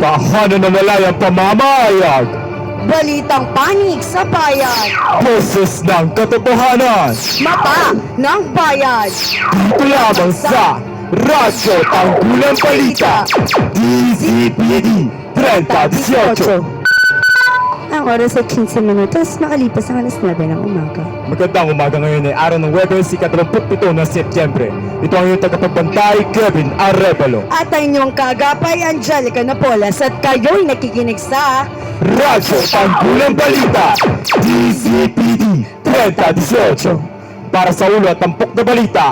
Tahanan na malayang pamamayag! Balitang panig sa bayan. Boses ng katotohanan! Mata ng bayan. Dito lamang sa Radyo Tanggulang Balita DZPD 3018. Ang oras ay 15 minutos, makalipas ang alas 9 ng umaga. Magandang umaga ngayon ay araw ng Webes, 27 ng Setyembre. Ito ang iyong tagapagbantay, Kevin Arevalo. At ang inyong kagapay, Angelica Napoles, at kayo'y nakikinig sa Radyo Tanggulang Balita DZPD 3018. Para sa ulo at tampok na balita,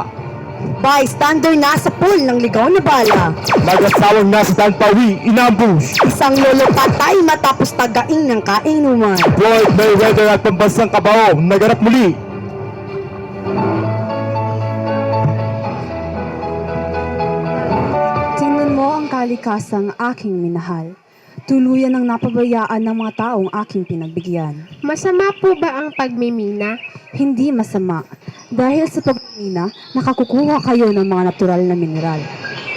bystander nasa pool ng ligaw na bala. mag-asawang nasa Tanpawi, inambush. Isang lolo patay matapos tagaing ng kainuman. Floyd Mayweather at pambansang kabaong naganap muli. Tingnan mo ang kalikasang aking minahal. Tuluyan ang napabayaan ng mga taong aking pinagbigyan. Masama po ba ang pagmimina? Hindi masama. Dahil sa pagmimina, nakakukuha kayo ng mga natural na mineral.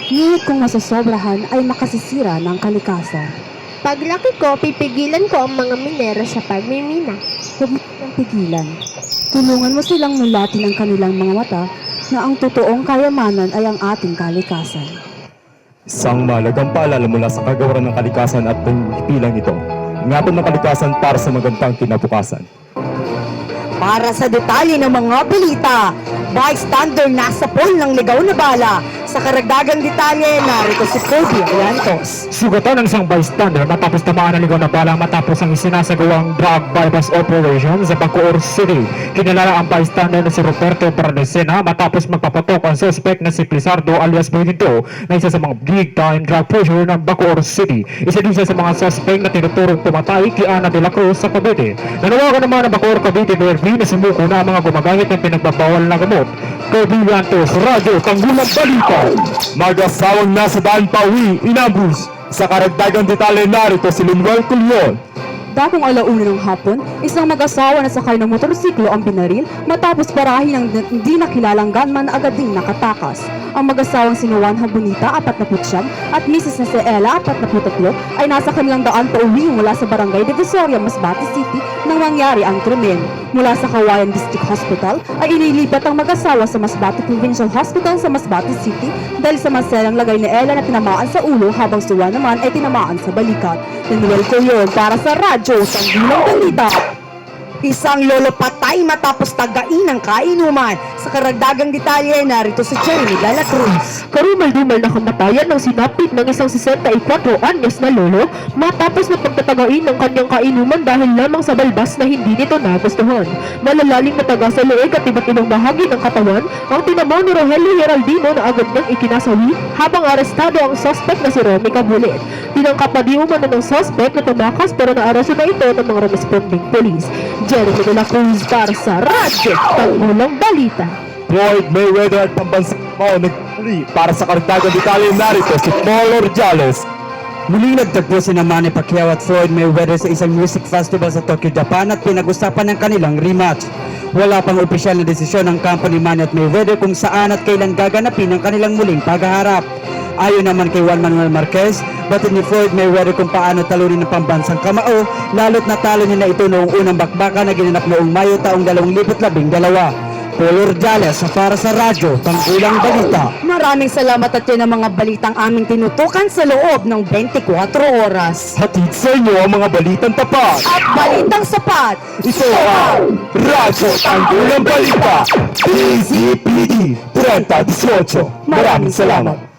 Ngunit kung masosobrahan ay makasisira ng kalikasan. Paglaki ko, pipigilan ko ang mga minero sa pagmimina. Huwag mo silang pigilan. Tulungan mo silang nulatin ang kanilang mga mata na ang totoong kayamanan ay ang ating kalikasan. Isang mahalagang paalala mula sa kagawaran ng kalikasan at panghipilang ito. Ingatan ng kalikasan para sa magandang kinabukasan. Para sa detalye ng mga balita, bystander nasa pool ng ligaw na bala. Sa karagdagang detalye, narito si Cody Ayantos. Sugatan ng isang bystander matapos tamaan ng ligaw na bala matapos ang isinasagawang drug bypass operation sa Bacoor City. Kinalala ang bystander na si Roberto Paradesena matapos magpapatok ang suspect na si Plisardo alias Benito na isa sa mga big time drug pusher ng Bacoor City. Isa din siya sa mga suspect na tinuturong pumatay kay Ana de la Cruz sa Cavite. Nanawagan naman ang Bacoor Cavite BRB na sumuko na ang mga gumagamit ng pinagbabawal na gamot. Cody Ayantos, Radyo Tanggulang Balita. Mag-asawang nasa Tanpawi, inambush. Sa karagdagang detalye narito si Linuel Cullion. Dakong alauna ng hapon, isang mag-asawa na sakay ng motorsiklo ang binaril matapos parahin ng hindi nakilalang gunman na agad ding nakatakas. Ang mag-asawang si Juan Habonita, 49, at Mrs. na si Ella, 43, ay nasa kanilang daan pauwi mula sa barangay Divisoria, Masbate City nang mangyari ang krimen. Mula sa Kawayan District Hospital ay inilipat ang mag-asawa sa Masbate Provincial Hospital sa Masbate City dahil sa maselang lagay ni Ella na tinamaan sa ulo habang si Juan naman ay tinamaan sa balikat. Linuel Cullion para sa Radyo Tanggulang Balita. Isang lolo patay matapos tagain ng kainuman. Sa karagdagang detalye, narito si Jeremy de la Cruz. Karumal-dumal na kamatayan ng sinapit ng isang 64 anyos na lolo matapos na pagtatagain ng kanyang kainuman dahil lamang sa balbas na hindi nito nagustuhan. Malalaling na taga sa leeg at iba't ibang bahagi ng katawan ang tinamo ni Rogelio Heraldino na agad niyang ikinasawi habang arestado ang suspect na si Romy Cabulet. Tinangkap na di umano ng suspect na tumakas pero naaresto na ito ng mga responding police. Jeremy de la Cruz para sa Radyo Tanggulang Balita. Floyd Mayweather at pambansang kabaong nagpuli. Para sa karagdagang detalye narito si Paul Orjales. Muling nagtagpo si Manny Pacquiao at Floyd Mayweather sa isang music festival sa Tokyo, Japan at pinag-usapan ng kanilang rematch. Wala pang opisyal na desisyon ng kampo ni Manny at Mayweather kung saan at kailan gaganapin ang kanilang muling paghaharap. Ayon naman kay Juan Manuel Marquez, batid ni Floyd Mayweather kung paano talunin ng pambansang kamao, lalo't natalo niya na ito noong unang bakbakan na ginanap noong Mayo taong 2012. Paul Orjales para sa Radyo Tanggulang Balita. Maraming salamat at yun ang mga balitang aming tinutukan sa loob ng 24 oras. Hatid sa inyo ang mga balitang tapat. At balitang sapat, Ito ang Radyo Tanggulang Balita DZPD 3018. Maraming salamat.